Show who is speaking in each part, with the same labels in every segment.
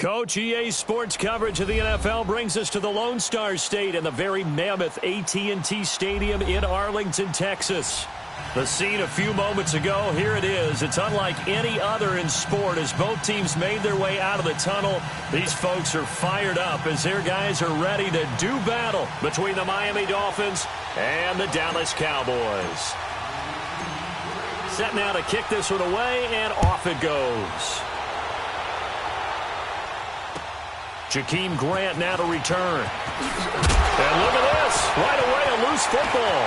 Speaker 1: Coach, EA Sports coverage of the NFL brings us to the Lone Star State and the very mammoth AT&T Stadium in Arlington, Texas. The scene a few moments ago, here it is. It's unlike any other in sport as both teams made their way out of the tunnel. These folks are fired up as their guys are ready to do battle between the Miami Dolphins and the Dallas Cowboys. Set now to kick this one away, and off it goes. Jakeem Grant now to return. And look at this. Right away, a loose football.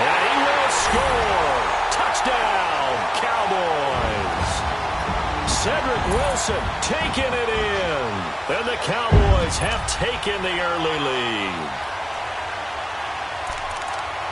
Speaker 1: And he will score. Touchdown, Cowboys. Cedric Wilson taking it in. And the Cowboys have taken the early lead.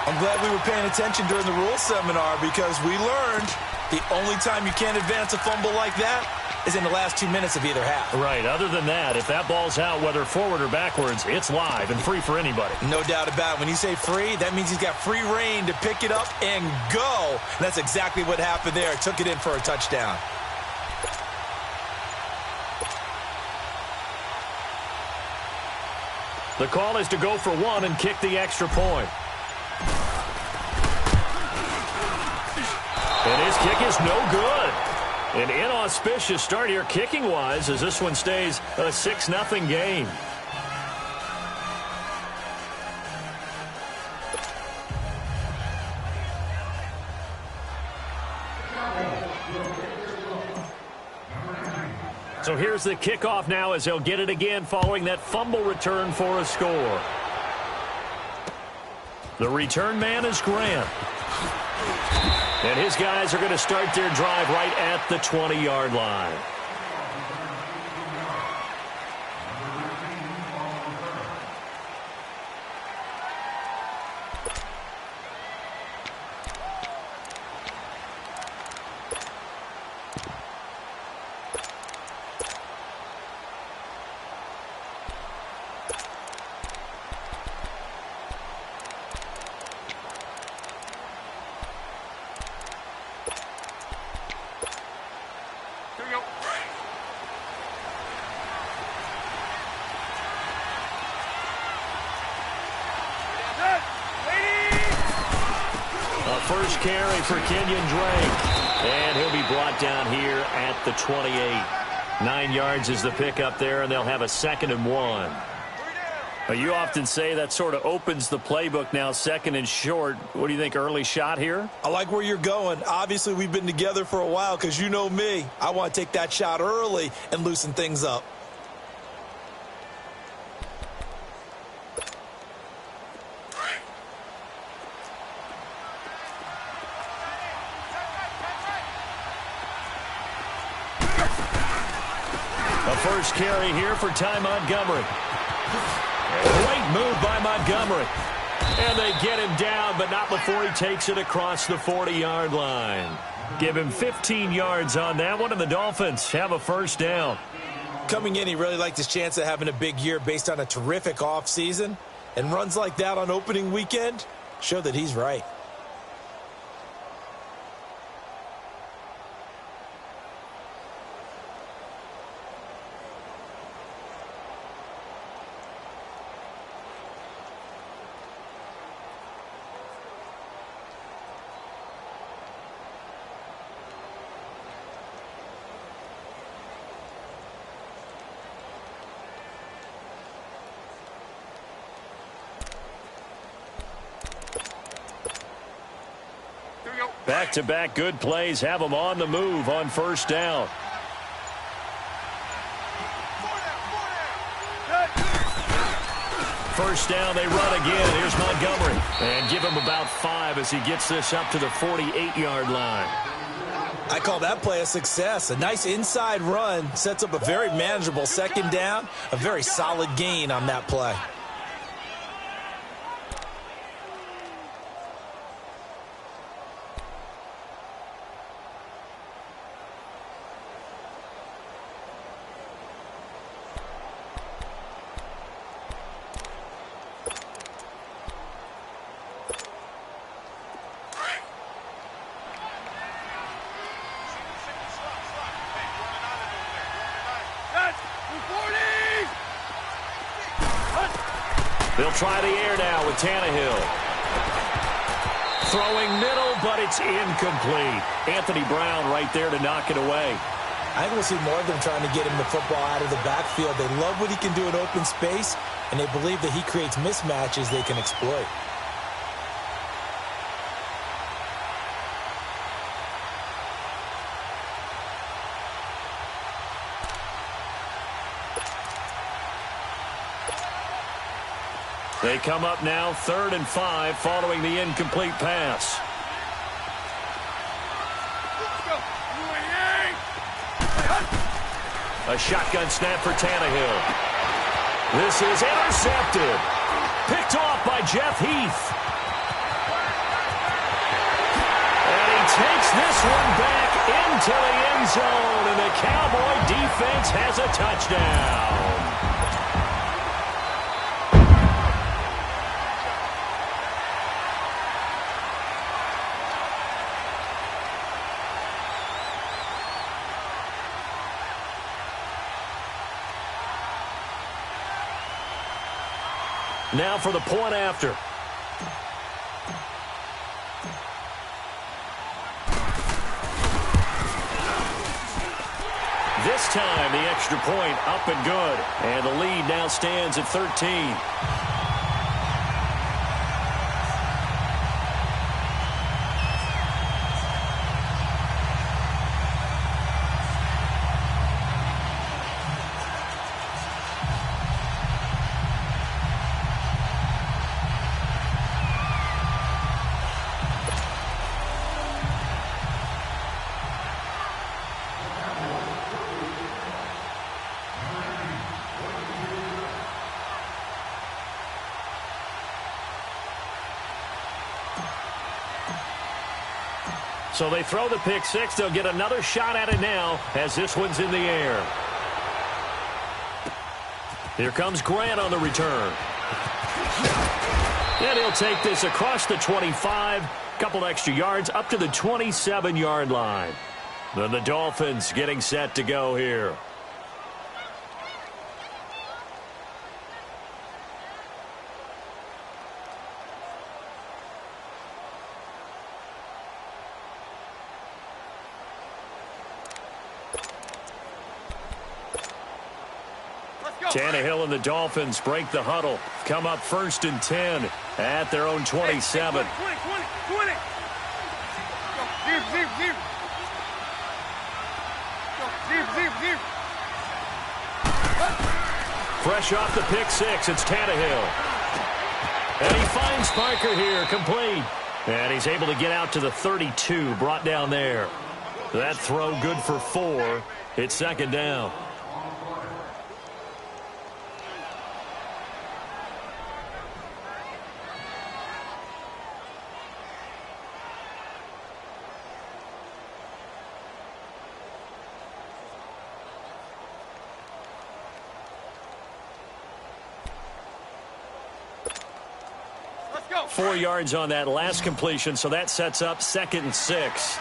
Speaker 2: I'm glad we were paying attention during the rules seminar because we learned the only time you can't advance a fumble like that is in the last 2 minutes of either half.
Speaker 1: Right. Other than that, if that ball's out, whether forward or backwards, it's live and free for anybody.
Speaker 2: No doubt about it. When you say free, that means he's got free reign to pick it up and go. And that's exactly what happened there. Took it in for a touchdown.
Speaker 1: The call is to go for one and kick the extra point. And his kick is no good. An inauspicious start here kicking-wise as this one stays a 6-0 game. So here's the kickoff now as they'll get it again following that fumble return for a score. The return man is Grant. And his guys are going to start their drive right at the 20-yard line. First carry for Kenyon Drake. And he'll be brought down here at the 28. 9 yards is the pickup there, and they'll have a 2nd and 1. You often say that sort of opens the playbook now, 2nd and short. What do you think, early shot here?
Speaker 2: I like where you're going. Obviously, we've been together for a while because you know me. I want to take that shot early and loosen things up.
Speaker 1: First carry here for Ty Montgomery. Great move by Montgomery. And they get him down, but not before he takes it across the 40-yard line. Give him 15 yards on that one, and the Dolphins have a first down.
Speaker 2: Coming in, he really liked his chance of having a big year based on a terrific offseason. And runs like that on opening weekend show that he's right.
Speaker 1: Back-to-back good plays have them on the move on first down. First down, they run again. Here's Montgomery. And give him about 5 as he gets this up to the 48-yard line.
Speaker 2: I call that play a success. A nice inside run sets up a very manageable 2nd down. A very solid gain on that play.
Speaker 1: They'll try the air now with Tannehill. Throwing middle, but it's incomplete. Anthony Brown right there to knock it away.
Speaker 2: I think we'll see more of them trying to get him the football out of the backfield. They love what he can do in open space, and they believe that he creates mismatches they can exploit.
Speaker 1: They come up now 3rd and 5 following the incomplete pass. A shotgun snap for Tannehill. This is intercepted. Picked off by Jeff Heath. And he takes this one back into the end zone, and the Cowboy defense has a touchdown. Now for the point after. This time, the extra point up and good. And the lead now stands at 13. So they throw the pick six. They'll get another shot at it now as this one's in the air. Here comes Grant on the return. And he'll take this across the 25. Couple extra yards up to the 27-yard line. Then the Dolphins getting set to go here. Tannehill and the Dolphins break the huddle. Come up 1st and 10 at their own 27. Fresh off the pick six, it's Tannehill. And he finds Parker here, complete. And he's able to get out to the 32, brought down there. That throw good for 4. It's 2nd down.
Speaker 2: Let's go.
Speaker 1: 4 yards on that last completion, so that sets up 2nd and 6.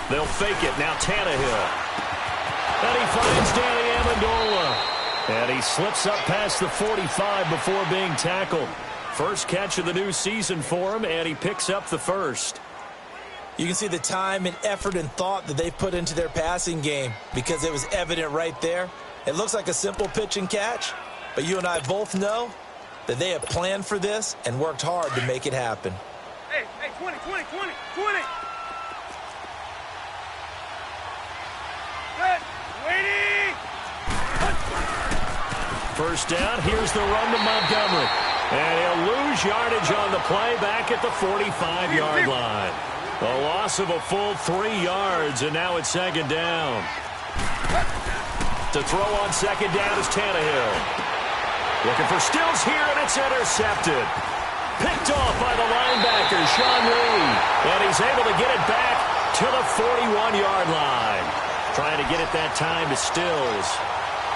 Speaker 1: They'll fake it. Now Tannehill. And he finds Danny Amendola. And he slips up past the 45 before being tackled. First catch of the new season for him, and he picks up the first.
Speaker 2: You can see the time and effort and thought that they put into their passing game because it was evident right there. It looks like a simple pitch and catch, but you and I both know that they have planned for this and worked hard to make it happen.
Speaker 3: Hey, 20. Good. Waiting.
Speaker 1: First down, here's the run to Montgomery. And he'll lose yardage on the play back at the 45-yard line. A loss of a full 3 yards, and now it's 2nd down. To throw on 2nd down is Tannehill. Looking for Stills here, and it's intercepted. Picked off by the linebacker, Sean Lee. And he's able to get it back to the 41-yard line. Trying to get it that time to Stills.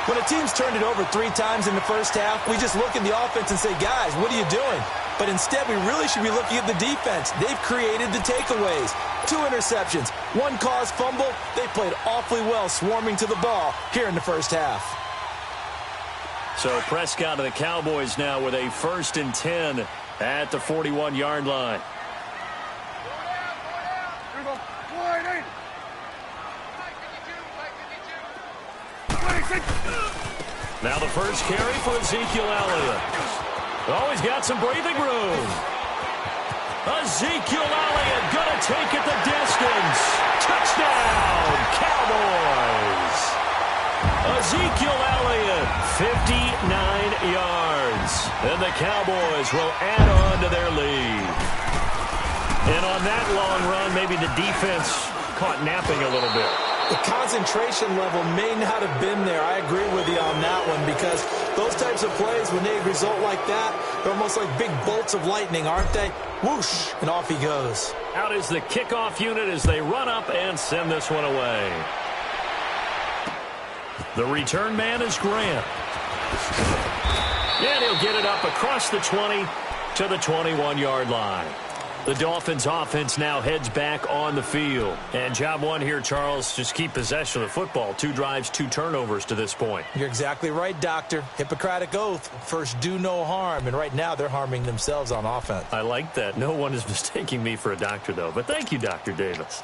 Speaker 2: When a team's turned it over 3 times in the first half, we just look at the offense and say, guys, what are you doing? But instead, we really should be looking at the defense. They've created the takeaways. 2 interceptions, 1 caused fumble. They played awfully well swarming to the ball here in the first half.
Speaker 1: So Prescott and the Cowboys now with a 1st and 10 at the 41-yard line. Now the first carry for Ezekiel Elliott. Always got some breathing room. Ezekiel Elliott going to take it the distance. Touchdown, Cowboys. Ezekiel Elliott, 59 yards. And the Cowboys will add on to their lead. And on that long run, maybe the defense caught napping a little bit.
Speaker 2: The concentration level may not have been there. I agree with you on that one, because those types of plays, when they result like that, they're almost like big bolts of lightning, aren't they? Whoosh, and off he goes.
Speaker 1: Out is the kickoff unit as they run up and send this one away. The return man is Grant. And he'll get it up across the 20 to the 21-yard line. The Dolphins offense now heads back on the field. And job one here, Charles, just keep possession of the football. 2 drives, 2 turnovers to this point.
Speaker 2: You're exactly right, Doctor. Hippocratic oath. First, do no harm. And right now, they're harming themselves on offense.
Speaker 1: I like that. No one is mistaking me for a doctor, though. But thank you, Dr. Davis.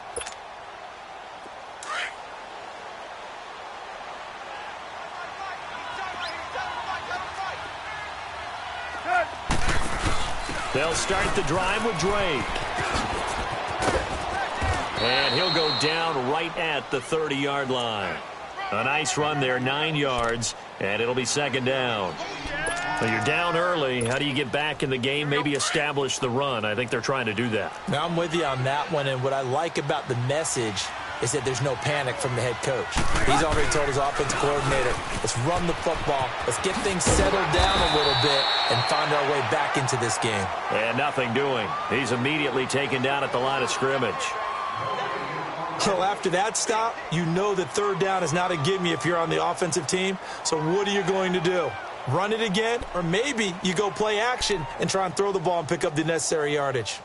Speaker 1: They'll start the drive with Drake. And he'll go down right at the 30-yard line. A nice run there, 9 yards, and it'll be 2nd down. Well, you're down early. How do you get back in the game, maybe establish the run? I think they're trying to do that.
Speaker 2: Now, I'm with you on that one, and what I like about the message is that there's no panic from the head coach. He's already told his offensive coordinator, let's run the football, let's get things settled down a little bit and find our way back into this game.
Speaker 1: And nothing doing. He's immediately taken down at the line of scrimmage.
Speaker 2: So after that stop, you know that 3rd down is not a gimme if you're on the offensive team. So what are you going to do? Run it again? Or maybe you go play action and try and throw the ball and pick up the necessary yardage.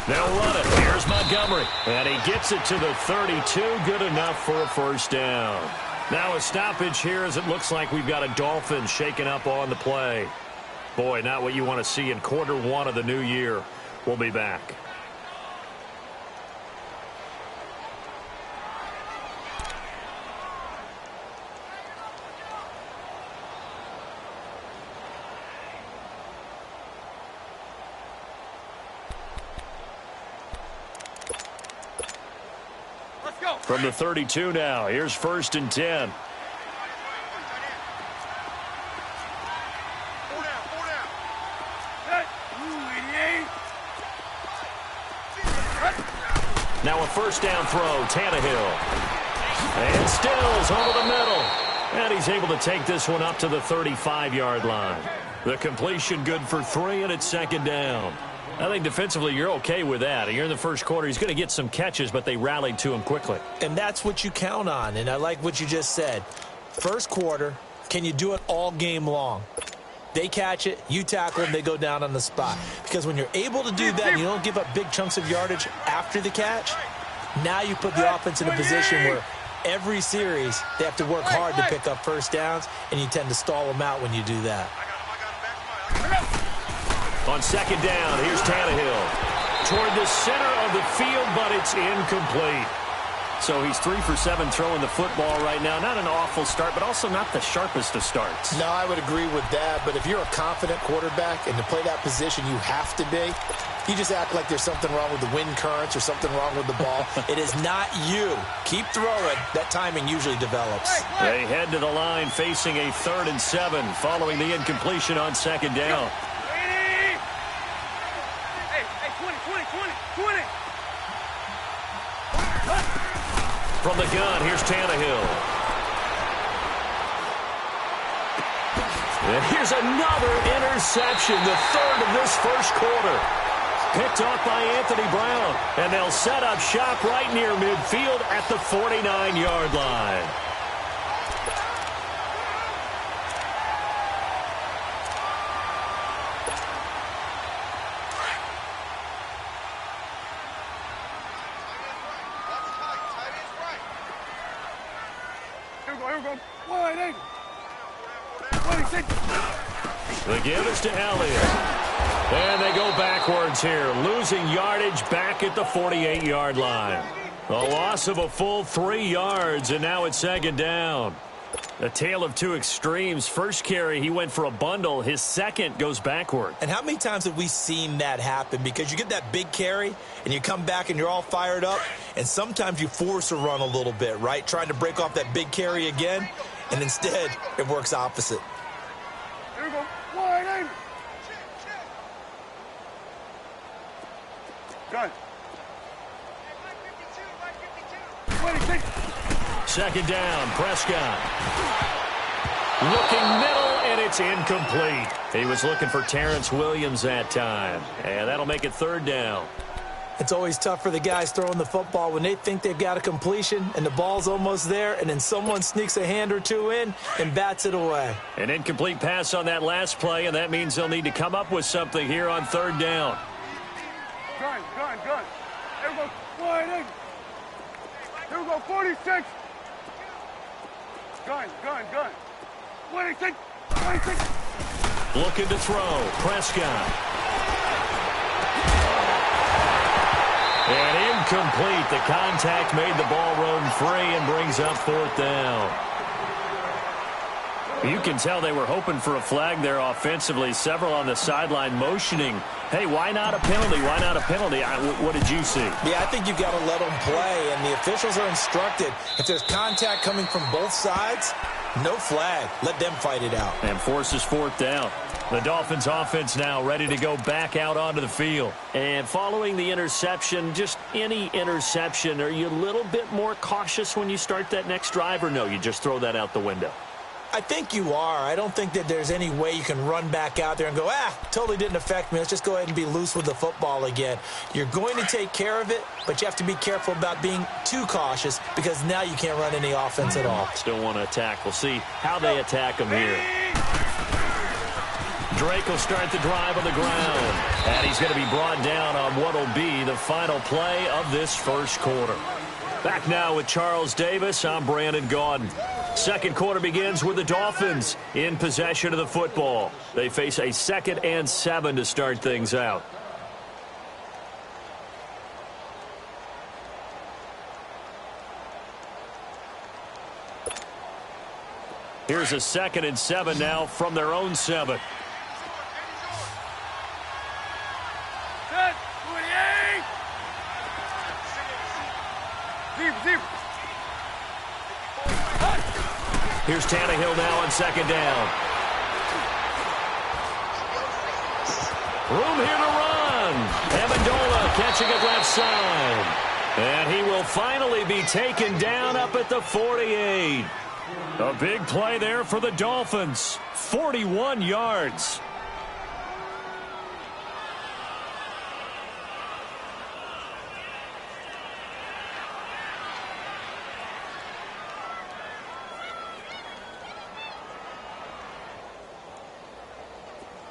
Speaker 1: They'll run it. Here's Montgomery. And he gets it to the 32. Good enough for a 1st down. Now a stoppage here as it looks like we've got a Dolphin shaken up on the play. Boy, not what you want to see in quarter 1 of the new year. We'll be back. From the 32 now, here's 1st and 10. Now a 1st down throw, Tannehill. And Stills over the middle. And he's able to take this one up to the 35-yard line. The completion good for 3, and it's 2nd down. I think defensively you're okay with that. You're in the first quarter. He's going to get some catches, but they rallied to him quickly.
Speaker 2: And that's what you count on, and I like what you just said. First quarter, can you do it all game long? They catch it, you tackle them, they go down on the spot. Because when you're able to do that and you don't give up big chunks of yardage after the catch, now you put the offense in a position where every series they have to work hard to pick up 1st downs, and you tend to stall them out when you do that.
Speaker 1: On 2nd down, here's Tannehill. Toward the center of the field, but it's incomplete. So he's 3 for 7 throwing the football right now. Not an awful start, but also not the sharpest of starts.
Speaker 4: No, I would agree with that. But if you're a confident quarterback and to play that position you have to be, you just act like there's something wrong with the wind currents or something wrong with the ball.
Speaker 2: It is not you. Keep throwing. That timing usually develops.
Speaker 1: They head to the line facing a 3rd and 7 following the incompletion on 2nd down. From the gun, here's Tannehill. And here's another interception, the third of this first quarter. Picked off by Anthony Brown. And they'll set up shop right near midfield at the 49-yard line.
Speaker 3: Here we go. Wide eight. 26.
Speaker 1: The give is to Elliott. And they go backwards here, losing yardage back at the 48-yard line. A loss of a full 3 yards, and now it's second down. A tale of two extremes. First carry, he went for a bundle. His second goes backward.
Speaker 2: And how many times have we seen that happen? Because you get that big carry, and you come back and you're all fired up, and sometimes you force a run a little bit, right? Trying to break off that big carry again, and instead it works opposite.
Speaker 3: Here we go. Wide eight. Gun. 26.
Speaker 1: Second down, Prescott. Looking middle, and it's incomplete. He was looking for Terrence Williams that time. And that'll make it third down.
Speaker 2: It's always tough for the guys throwing the football when they think they've got a completion and the ball's almost there, and then someone sneaks a hand or two in and bats it away.
Speaker 1: An incomplete pass on that last play, and that means they'll need to come up with something here on third down.
Speaker 3: Gun. Here we go. Wide eight. Here we go. 46. Gun. 26.
Speaker 1: Looking to throw. Prescott. And incomplete. The contact made the ball roam free and brings up fourth down. You can tell they were hoping for a flag there offensively. Several on the sideline motioning, hey, why not a penalty? Why not a penalty? What did you see?
Speaker 2: Yeah, I think you've got to let them play, and the officials are instructed. If there's contact coming from both sides, no flag. Let them fight it out.
Speaker 1: And forces fourth down. The Dolphins offense now ready to go back out onto the field. And following the interception, just any interception, are you a little bit more cautious when you start that next drive, or no, you just throw that out the window?
Speaker 2: I think you are. I don't think that there's any way you can run back out there and go, totally didn't affect me. Let's just go ahead and be loose with the football again. You're going to take care of it, but you have to be careful about being too cautious because now you can't run any offense at all.
Speaker 1: Still want to attack. We'll see how they attack them here. Drake will start the drive on the ground. And he's going to be brought down on what will be the final play of this first quarter. Back now with Charles Davis, I'm Brandon Gaudin. Second quarter begins with the Dolphins in possession of the football. They face a 2nd and 7 to start things out. Here's a 2nd and 7 now from their own 7.
Speaker 3: Set. 28. Deep.
Speaker 1: Here's Tannehill now on 2nd down. Room here to run. Amendola catching it left side. And he will finally be taken down up at the 48. A big play there for the Dolphins. 41 yards.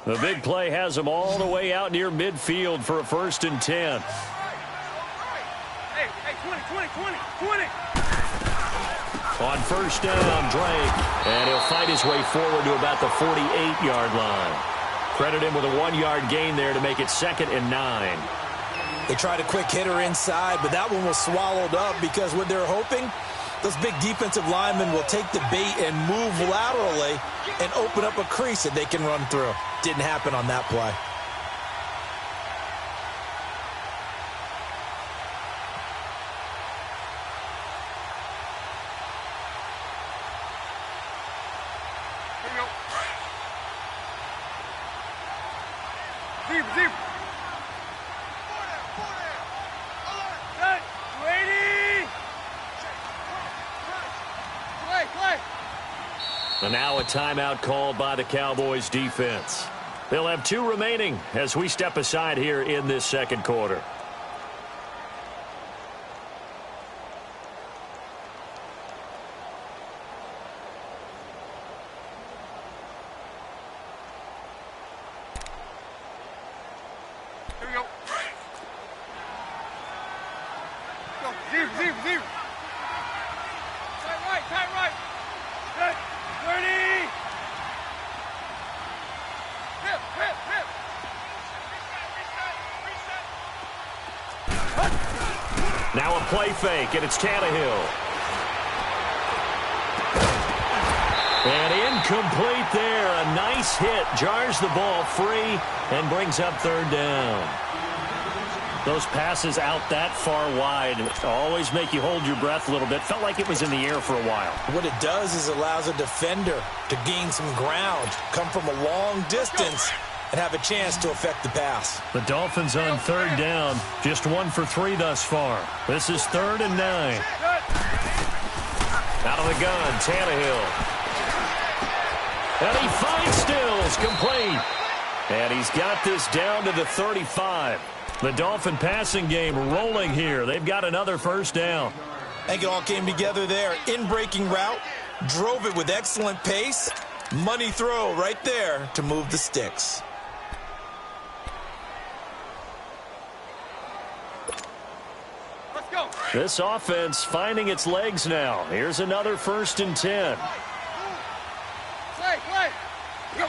Speaker 1: The big play has them all the way out near midfield for a 1st and 10.
Speaker 3: Hey, 20.
Speaker 1: On 1st down, Drake. And he'll fight his way forward to about the 48-yard line. Credit him with a 1-yard gain there to make it 2nd and 9.
Speaker 2: They tried a quick hitter inside, but that one was swallowed up because what they're hoping, those big defensive linemen will take the bait and move laterally and open up a crease that they can run through. Didn't happen on that play.
Speaker 3: Deep. Set. 280. Play.
Speaker 1: And now a timeout called by the Cowboys defense. They'll have 2 remaining as we step aside here in this second quarter.
Speaker 3: Here we go. Go. Zero, zero, zero. Tight right, tight right. Set. 30. Hip, hip, hip.
Speaker 1: Now a play fake, and it's Tannehill. And incomplete there. A nice hit. Jars the ball free and brings up third down. Those passes out that far wide always make you hold your breath a little bit. Felt like it was in the air for a while.
Speaker 2: What it does is allows a defender to gain some ground, come from a long distance, and have a chance to affect the pass.
Speaker 1: The Dolphins on third down, just 1 for 3 thus far. This is 3rd and 9. Out of the gun, Tannehill. And he finds Stills, complete. And he's got this down to the 35. The Dolphin passing game rolling here. They've got another first down.
Speaker 2: I think it all came together there. In-breaking route, drove it with excellent pace. Money throw right there to move the sticks.
Speaker 3: Let's go.
Speaker 1: This offense finding its legs now. Here's another 1st and 10.
Speaker 3: Play, play. Go.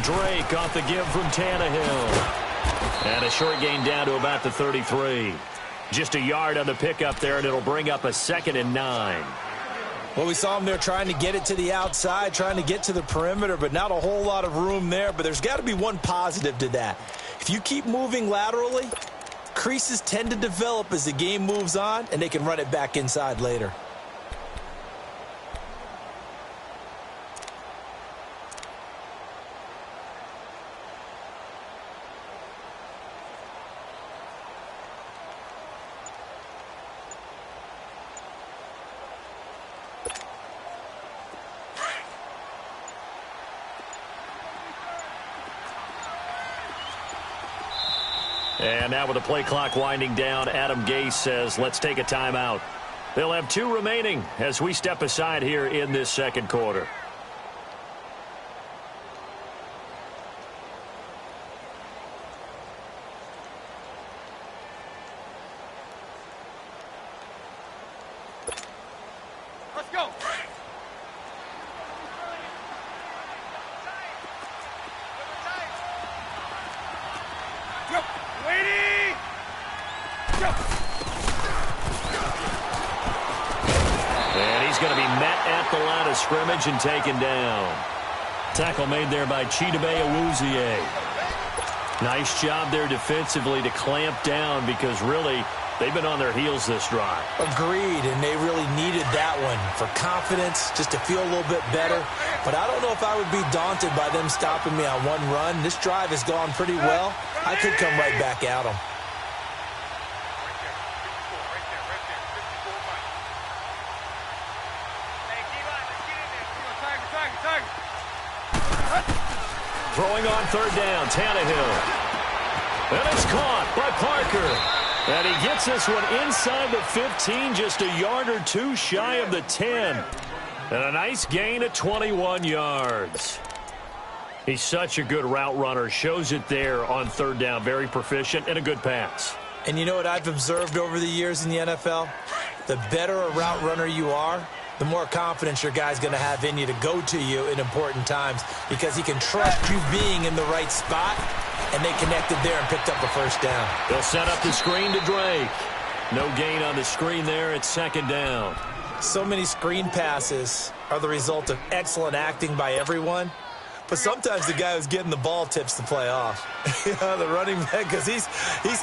Speaker 1: Drake off the give from Tannehill. And a short gain down to about the 33. Just a yard on the pickup there, and it'll bring up a 2nd and 9.
Speaker 2: Well, we saw him there trying to get it to the outside, trying to get to the perimeter, but not a whole lot of room there. But there's got to be one positive to that. If you keep moving laterally, creases tend to develop as the game moves on, and they can run it back inside later.
Speaker 1: And now with the play clock winding down, Adam Gase says, let's take a timeout. They'll have 2 remaining as we step aside here in this second quarter.
Speaker 3: Let's go. Go. Waiting. Go.
Speaker 1: And he's going to be met at the line of scrimmage and taken down. Tackle made there by Chidobe Awuzie. Nice job there defensively to clamp down because really they've been on their heels this drive.
Speaker 2: Agreed, and they really needed that one for confidence, just to feel a little bit better. But I don't know if I would be daunted by them stopping me on one run. This drive has gone pretty well. I could come right back at them.
Speaker 1: Throwing on third down, Tannehill. And it's caught by Parker. And he gets this one inside the 15, just a yard or 2 shy of the 10. And a nice gain of 21 yards. He's such a good route runner. Shows it there on third down. Very proficient and a good pass.
Speaker 2: And you know what I've observed over the years in the NFL? The better a route runner you are, the more confidence your guy's going to have in you to go to you in important times because he can trust you being in the right spot, and they connected there and picked up a first down.
Speaker 1: They'll set up the screen to Drake. No gain on the screen there. It's second down.
Speaker 2: So many screen passes are the result of excellent acting by everyone, but sometimes the guy who's getting the ball tips the play off. The running back, because he's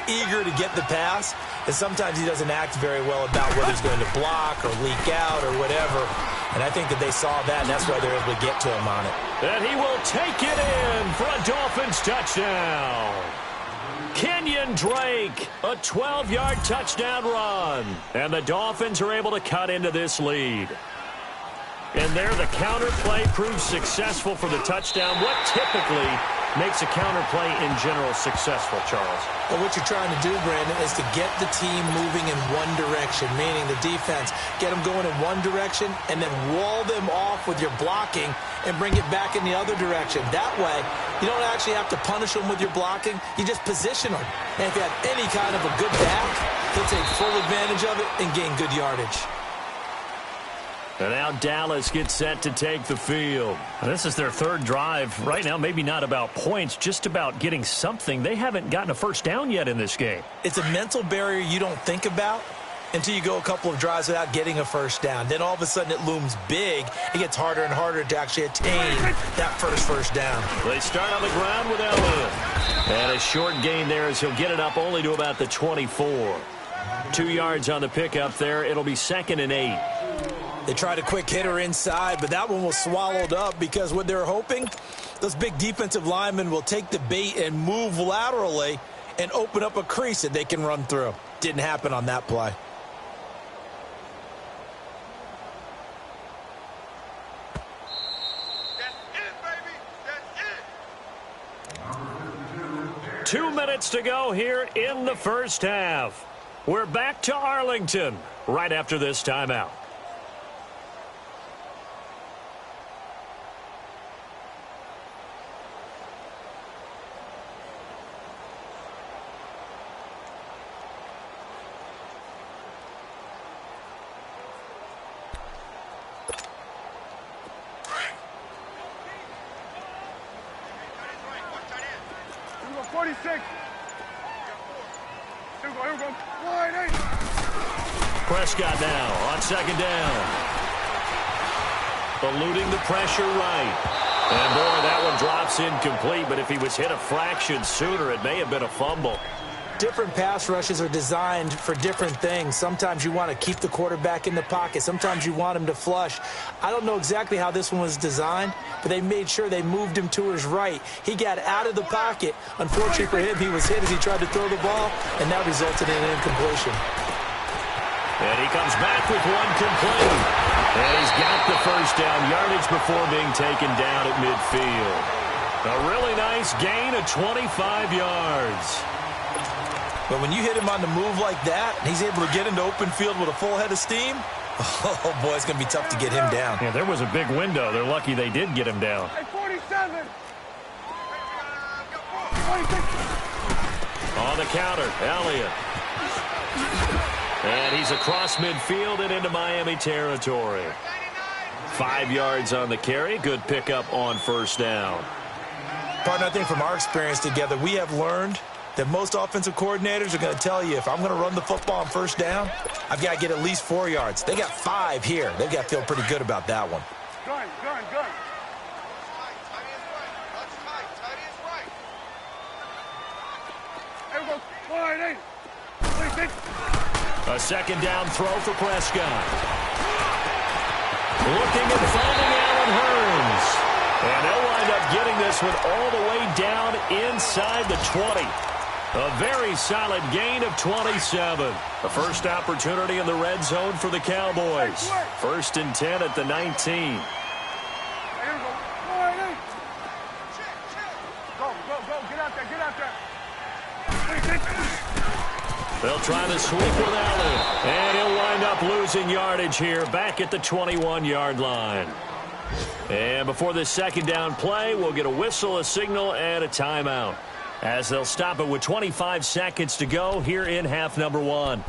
Speaker 2: eager to get the pass, and sometimes he doesn't act very well about whether he's going to block or leak out or whatever. And I think that they saw that, and that's why they're able to get to him on it.
Speaker 1: And he will take it in for a Dolphins touchdown. Kenyon Drake, a 12-yard touchdown run. And the Dolphins are able to cut into this lead. And there, the counter play proves successful for the touchdown. What typically makes a counter play in general successful, Charles?
Speaker 2: Well, what you're trying to do, Brandon, is to get the team moving in one direction, meaning the defense. Get them going in one direction and then wall them off with your blocking and bring it back in the other direction. That way, you don't actually have to punish them with your blocking. You just position them. And if you have any kind of a good back, he'll take full advantage of it and gain good yardage.
Speaker 1: And now Dallas gets set to take the field. This is their third drive. Right now, maybe not about points, just about getting something. They haven't gotten a first down yet in this game.
Speaker 2: It's a mental barrier you don't think about until you go a couple of drives without getting a first down. Then all of a sudden it looms big. It gets harder and harder to actually attain that first down.
Speaker 1: They start on the ground with Elliott. And a short gain there as he'll get it up only to about the 24. 2 yards on the pickup there. It'll be 2nd and 8.
Speaker 2: They tried a quick hitter inside, but that one was swallowed up because what they're hoping, those big defensive linemen will take the bait and move laterally and open up a crease that they can run through. Didn't happen on that play.
Speaker 3: That's it, baby.
Speaker 1: 2 minutes to go here in the first half. We're back to Arlington right after this timeout.
Speaker 3: Here we go, 46. Here we go. Wide 8.
Speaker 1: Prescott now on 2nd down. Eluding the pressure right. And boy, that one drops incomplete, but if he was hit a fraction sooner, it may have been a fumble.
Speaker 2: Different pass rushes are designed for different things. Sometimes you want to keep the quarterback in the pocket. Sometimes you want him to flush. I don't know exactly how this one was designed, but they made sure they moved him to his right. He got out of the pocket. Unfortunately for him, he was hit as he tried to throw the ball, and that resulted in an incompletion.
Speaker 1: And he comes back with one complete. And he's got the first down yardage before being taken down at midfield. A really nice gain of 25 yards.
Speaker 2: But when you hit him on the move like that, and he's able to get into open field with a full head of steam, oh, boy, it's going to be tough to get him down.
Speaker 1: Yeah, there was a big window. They're lucky they did get him down.
Speaker 3: Hey, 47.
Speaker 1: On the counter, Elliott. And he's across midfield and into Miami territory. 5 yards on the carry. Good pickup on first down.
Speaker 2: Partner, I think from our experience together, we have learned that most offensive coordinators are going to tell you, if I'm going to run the football on first down, I've got to get at least 4 yards. They got 5 here. They've got to feel pretty good about that one.
Speaker 3: Gun. Here we go, wide 8. 26.
Speaker 1: A 2nd down throw for Prescott. Looking and finding Allen Hurns. And they'll wind up getting this one all the way down inside the 20. A very solid gain of 27. The first opportunity in the red zone for the Cowboys. 1st and 10 at the 19.
Speaker 3: Here we go, wide 8. Go. Get out there. 26.
Speaker 1: They'll try to sweep with Allen. And he'll wind up losing yardage here back at the 21-yard line. And before this 2nd down play, we'll get a whistle, a signal, and a timeout, as they'll stop it with 25 seconds to go here in half number 1.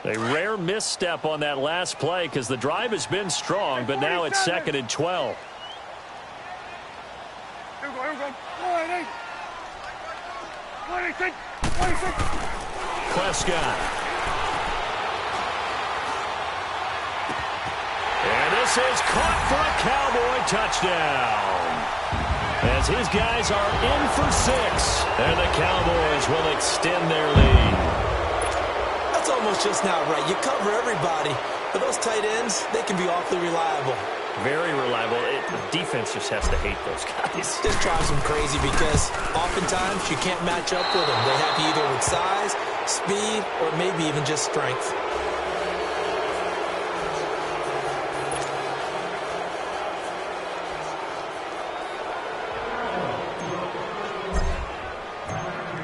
Speaker 1: A rare misstep on that last play because the drive has been strong, but now it's 2nd and 12.
Speaker 3: Here we go, wide 8. 26.
Speaker 1: Prescott. And this is caught for a Cowboy touchdown. As his guys are in for 6. And the Cowboys will extend their lead.
Speaker 2: That's almost just not right. You cover everybody, but those tight ends, they can be awfully reliable.
Speaker 1: Very reliable. The defense just has to hate those guys.
Speaker 2: This drives them crazy because oftentimes you can't match up with them. They have you either with size, speed, or maybe even just strength.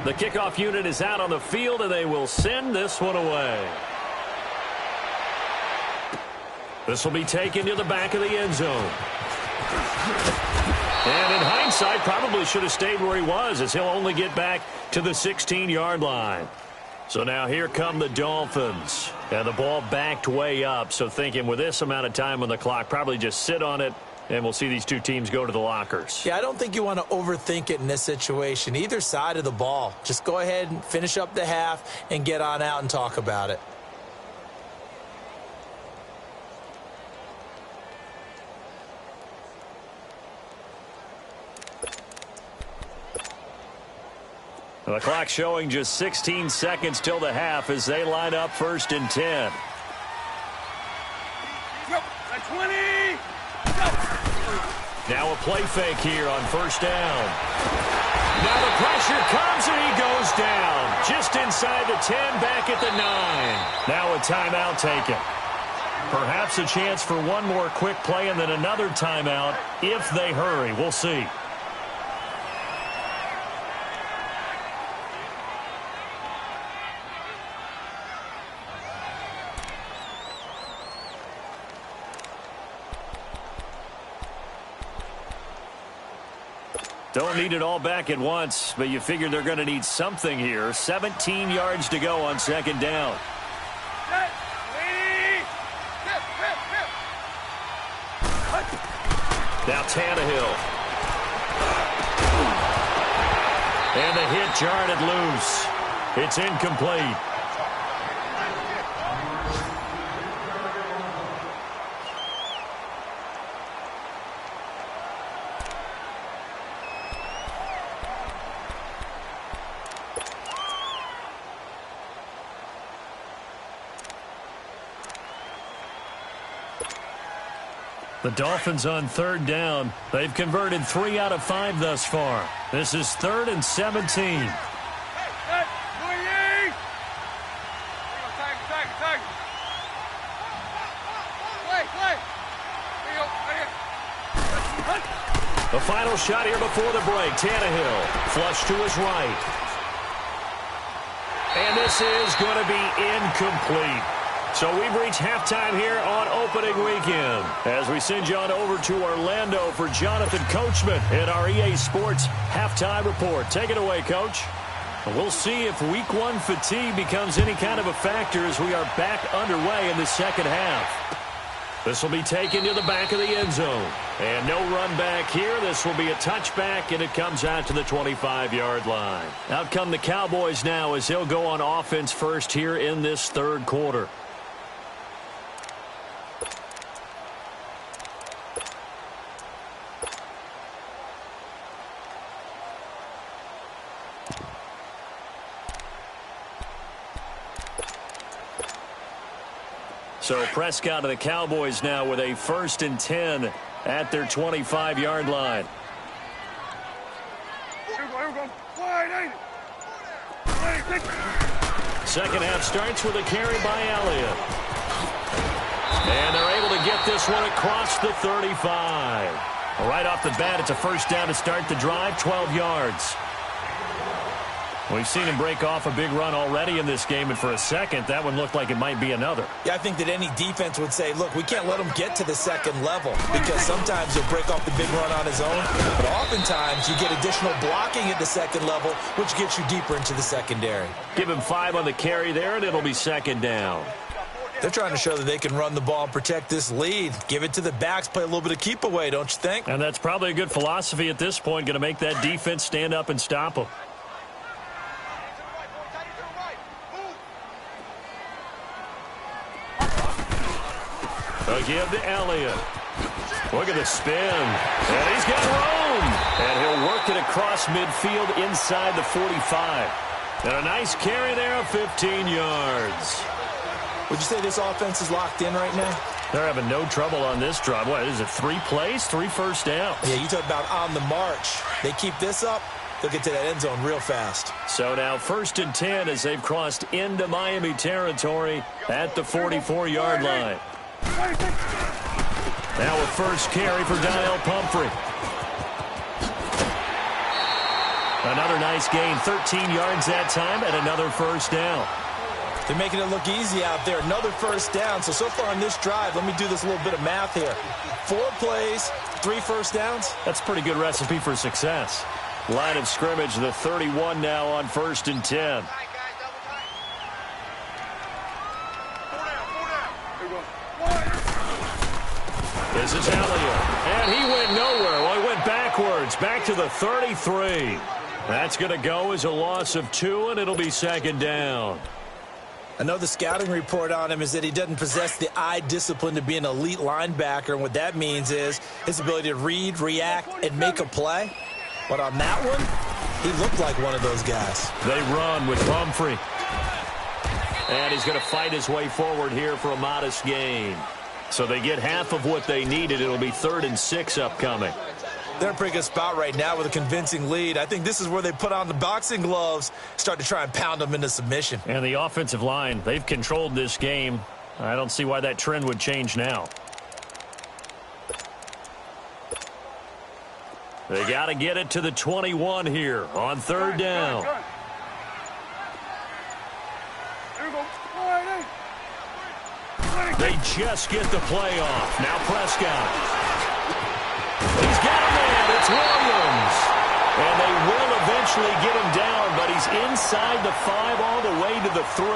Speaker 1: The kickoff unit is out on the field, and they will send this one away. This will be taken to the back of the end zone. And in hindsight, probably should have stayed where he was, as he'll only get back to the 16-yard line. So now here come the Dolphins. And the ball backed way up, so thinking with this amount of time on the clock, probably just sit on it, and we'll see these two teams go to the lockers.
Speaker 2: Yeah, I don't think you want to overthink it in this situation. Either side of the ball. Just go ahead and finish up the half and get on out and talk about it.
Speaker 1: The clock showing just 16 seconds till the half as they line up 1st and 10.
Speaker 3: Yep, at 20.
Speaker 1: Now a play fake here on 1st down. Now the pressure comes and he goes down. Just inside the 10, back at the 9. Now a timeout taken. Perhaps a chance for one more quick play and then another timeout if they hurry. We'll see. Don't need it all back at once, but you figure they're going to need something here. 17 yards to go on 2nd down. Now Tannehill. And the hit jarred it loose. It's incomplete. The Dolphins on 3rd down. They've converted 3 out of 5 thus far. This is 3rd and 17. The final shot here before the break. Tannehill flush to his right. And this is going to be incomplete. So we've reached halftime here on opening weekend as we send you on over to Orlando for Jonathan Coachman in our EA Sports halftime report. Take it away, Coach. We'll see if week 1 fatigue becomes any kind of a factor as we are back underway in the second half. This will be taken to the back of the end zone. And no run back here. This will be a touchback, and it comes out to the 25-yard line. Out come the Cowboys now as they'll go on offense first here in this 3rd quarter. So Prescott of the Cowboys now with a 1st and 10 at their 25-yard line.
Speaker 3: Here we go. Wide 8.
Speaker 1: Second half starts with a carry by Elliott. And they're able to get this one across the 35. Right off the bat, it's a 1st down to start the drive, 12 yards. We've seen him break off a big run already in this game, and for a second, that one looked like it might be another.
Speaker 2: Yeah, I think that any defense would say, look, we can't let him get to the 2nd level because sometimes he'll break off the big run on his own, but oftentimes you get additional blocking at the 2nd level, which gets you deeper into the secondary.
Speaker 1: Give him 5 on the carry there, and it'll be 2nd down.
Speaker 2: They're trying to show that they can run the ball and protect this lead. Give it to the backs, play a little bit of keep away, don't you think?
Speaker 1: And that's probably a good philosophy at this point, going to make that defense stand up and stop them. A give to Elliott. Look at the spin. And he's got room. And he'll work it across midfield inside the 45. And a nice carry there of 15 yards.
Speaker 2: Would you say this offense is locked in right now?
Speaker 1: They're having no trouble on this drive. What is it, 3 plays, 3 first downs?
Speaker 2: Yeah, you talk about on the march. They keep this up, they'll get to that end zone real fast.
Speaker 1: So now 1st and 10 as they've crossed into Miami territory at the 44-yard line. Now a first carry for Dial Pumphrey. Another nice gain, 13 yards that time, and another first down.
Speaker 2: They're making it look easy out there. Another first down. So far on this drive, let me do this little bit of math here. 4 plays, 3 first downs.
Speaker 1: That's a pretty good recipe for success. Line of scrimmage, the 31 now on 1st and 10. This is Elliott, and he went nowhere. Well, he went backwards, back to the 33. That's going to go as a loss of 2, and it'll be 2nd down.
Speaker 2: I know the scouting report on him is that he doesn't possess the eye discipline to be an elite linebacker, and what that means is his ability to read, react, and make a play. But on that one, he looked like one of those guys.
Speaker 1: They run with Pumphrey. And he's going to fight his way forward here for a modest gain. So they get half of what they needed. It'll be 3rd and 6 upcoming.
Speaker 2: They're in a pretty good spot right now with a convincing lead. I think this is where they put on the boxing gloves, start to try and pound them into submission.
Speaker 1: And the offensive line, they've controlled this game. I don't see why that trend would change now. They got to get it to the 21 here on 3rd down. They just get the play off. Now Prescott. He's got a man. It's Williams. And they will eventually get him down, but he's inside the 5 all the way to the 3.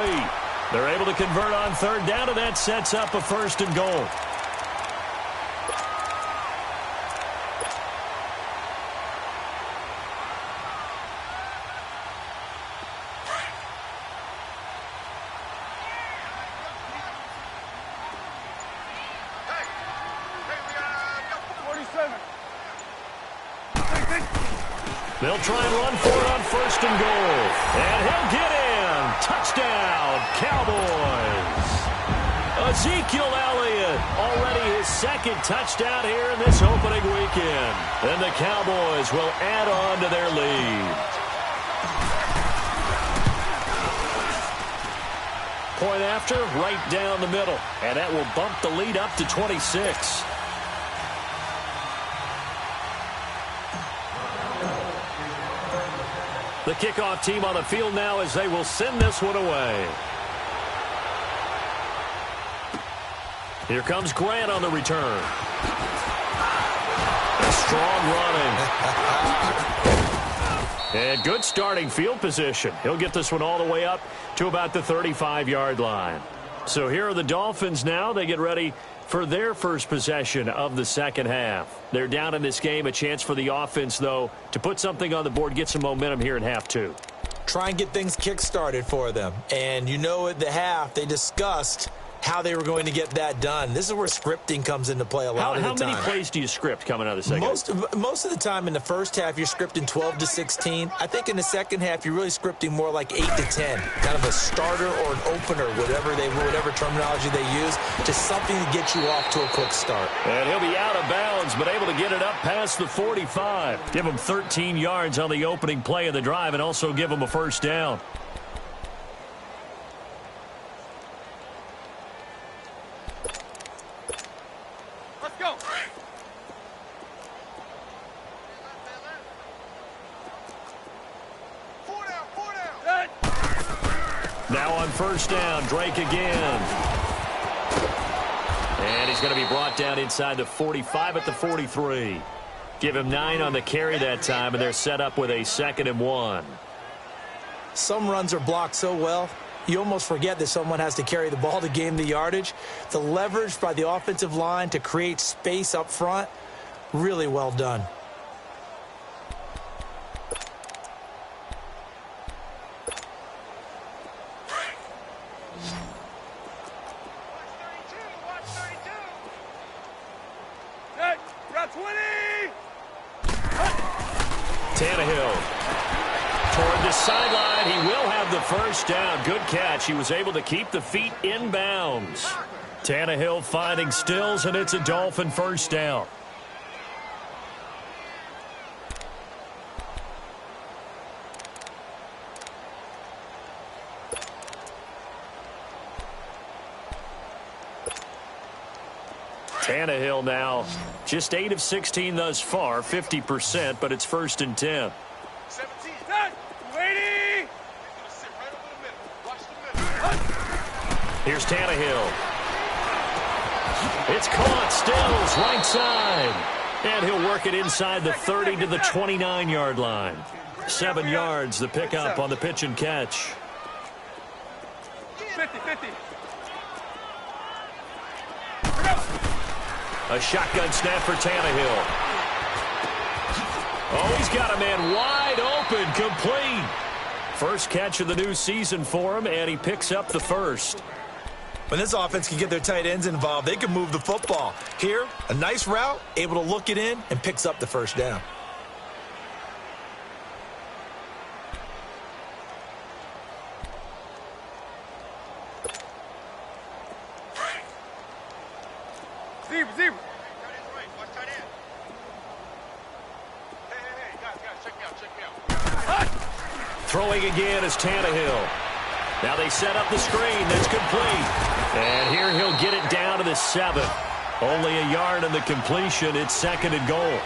Speaker 1: They're able to convert on 3rd down, and that sets up a 1st and goal. They'll try and run for it on 1st and goal. And he'll get in. Touchdown, Cowboys. Ezekiel Elliott, already his 2nd touchdown here in this opening weekend. And the Cowboys will add on to their lead. Point after, right down the middle. And that will bump the lead up to 26. The kickoff team on the field now as they will send this one away. Here comes Grant on the return. A strong running. And good starting field position. He'll get this one all the way up to about the 35-yard line. So here are the Dolphins now. They get ready for their first possession of the 2nd half. They're down in this game. A chance for the offense, though, to put something on the board, get some momentum here in half 2.
Speaker 2: Try and get things kick-started for them. And you know at the half, they discussed how they were going to get that done. This is where scripting comes into play a lot of the time.
Speaker 1: How many plays do you script coming out of the second?
Speaker 2: Most of the time in the first half, you're scripting 12 to 16. I think in the second half, you're really scripting more like 8 to 10. Kind of a starter or an opener, whatever terminology they use, just something to get you off to a quick start.
Speaker 1: And he'll be out of bounds, but able to get it up past the 45. Give him 13 yards on the opening play of the drive and also give him a first down. Now on 1st down, Drake again. And he's going to be brought down inside the 45 at the 43. Give him 9 on the carry that time, and they're set up with a 2nd and 1.
Speaker 2: Some runs are blocked so well, you almost forget that someone has to carry the ball to gain the yardage. The leverage by the offensive line to create space up front, really well done.
Speaker 1: Tannehill toward the sideline. He will have the first down. Good catch. He was able to keep the feet in bounds. Tannehill finding Stills, and it's a Dolphin first down. Tannehill now just 8 of 16 thus far, 50%, but it's 1st and 10.
Speaker 3: 17. 80.
Speaker 1: Here's Tannehill. It's caught. Stills, right side. And he'll work it inside the 30 to the 29-yard line. 7 yards, the pickup on the pitch and catch.
Speaker 3: 50.
Speaker 1: A shotgun snap for Tannehill. Oh, he's got a man wide open, complete. First catch of the new season for him, and he picks up the first.
Speaker 2: When this offense can get their tight ends involved, they can move the football. Here, a nice route, able to look it in, and picks up the first down.
Speaker 3: Zebra.
Speaker 1: Throwing again is Tannehill. Now they set up the screen. That's complete. And here he'll get it down to the 7. Only a yard on the completion. It's 2nd and goal.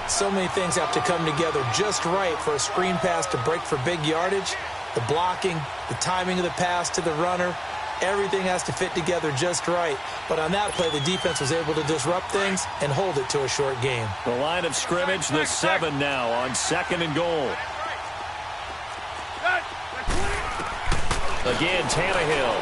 Speaker 2: So many things have to come together just right for a screen pass to break for big yardage. The blocking, the timing of the pass to the runner, everything has to fit together just right. But on that play, the defense was able to disrupt things and hold it to a short game.
Speaker 1: The line of scrimmage, the 7 now on 2nd and goal. Again, Tannehill.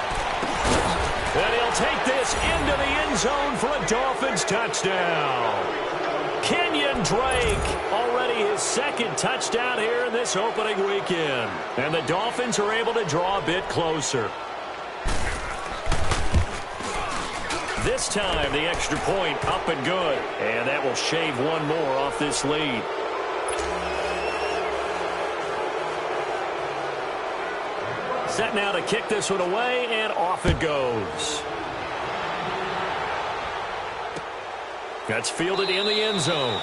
Speaker 1: And he'll take this into the end zone for a Dolphins touchdown. Kenyon Drake, already his 2nd touchdown here in this opening weekend. And the Dolphins are able to draw a bit closer. This time, the extra point up and good. And that will shave one more off this lead. Set now to kick this one away, and off it goes. That's fielded in the end zone.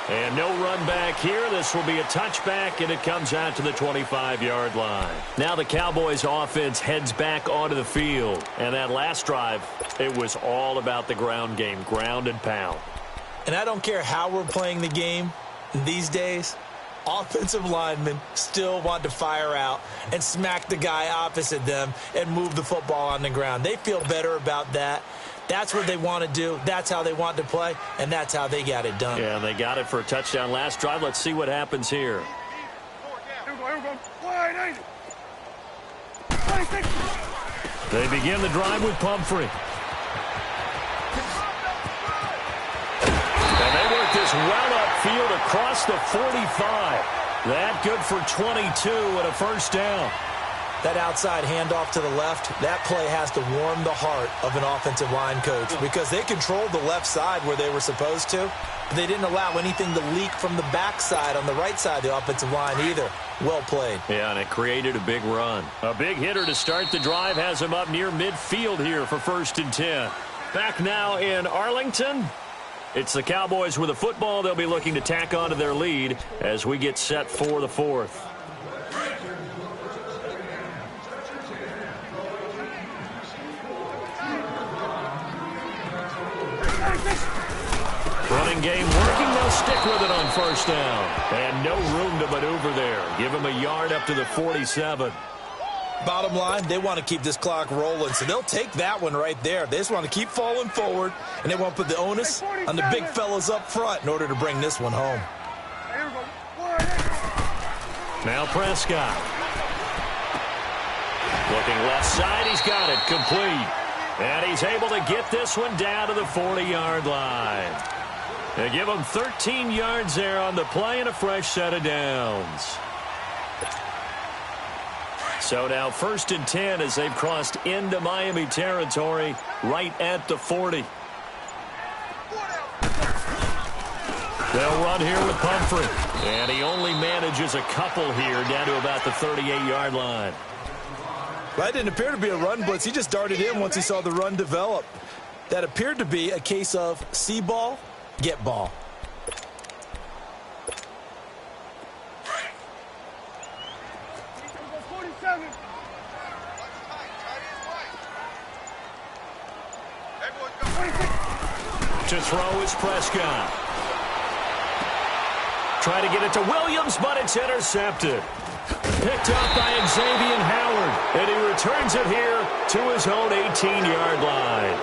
Speaker 1: And no run back here. This will be a touchback, and it comes out to the 25-yard line. Now the Cowboys offense heads back onto the field. And that last drive, it was all about the ground game, ground and pound.
Speaker 2: And I don't care how we're playing the game these days, offensive linemen still want to fire out and smack the guy opposite them and move the football on the ground. They feel better about that. That's what they want to do. That's how they want to play, and that's how they got it done.
Speaker 1: Yeah, they got it for a touchdown last drive. Let's see what happens here.
Speaker 3: Here we go. Wide 80. 26.
Speaker 1: They begin the drive with Pumphrey. And they work this well upfield across the 45. That good for 22 and a first down.
Speaker 2: That outside handoff to the left, that play has to warm the heart of an offensive line coach because they controlled the left side where they were supposed to, but they didn't allow anything to leak from the backside on the right side of the offensive line either. Well played.
Speaker 1: Yeah, and it created a big run. A big hitter to start the drive has him up near midfield here for 1st and 10. Back now in Arlington. It's the Cowboys with the football. They'll be looking to tack on to their lead as we get set for the 4th. Running game working. They'll stick with it on 1st down. And no room to maneuver there. Give him a yard up to the 47.
Speaker 2: Bottom line, they want to keep this clock rolling, so they'll take that one right there. They just want to keep falling forward, and they won't put the onus on the big fellas up front in order to bring this one home.
Speaker 3: Here we go.
Speaker 1: Now Prescott. Looking left side. He's got it complete. And he's able to get this one down to the 40-yard line. They give him 13 yards there on the play and a fresh set of downs. So now 1st and 10 as they've crossed into Miami territory right at the 40. They'll run here with Pumphrey. And he only manages a couple here down to about the 38-yard line.
Speaker 2: That didn't appear to be a run blitz. He just darted in once he saw the run develop. That appeared to be a case of see ball, get ball.
Speaker 1: To throw is Prescott. Try to get it to Williams, but it's intercepted. Picked up by Xavier Howard, and he returns it here to his own 18-yard line.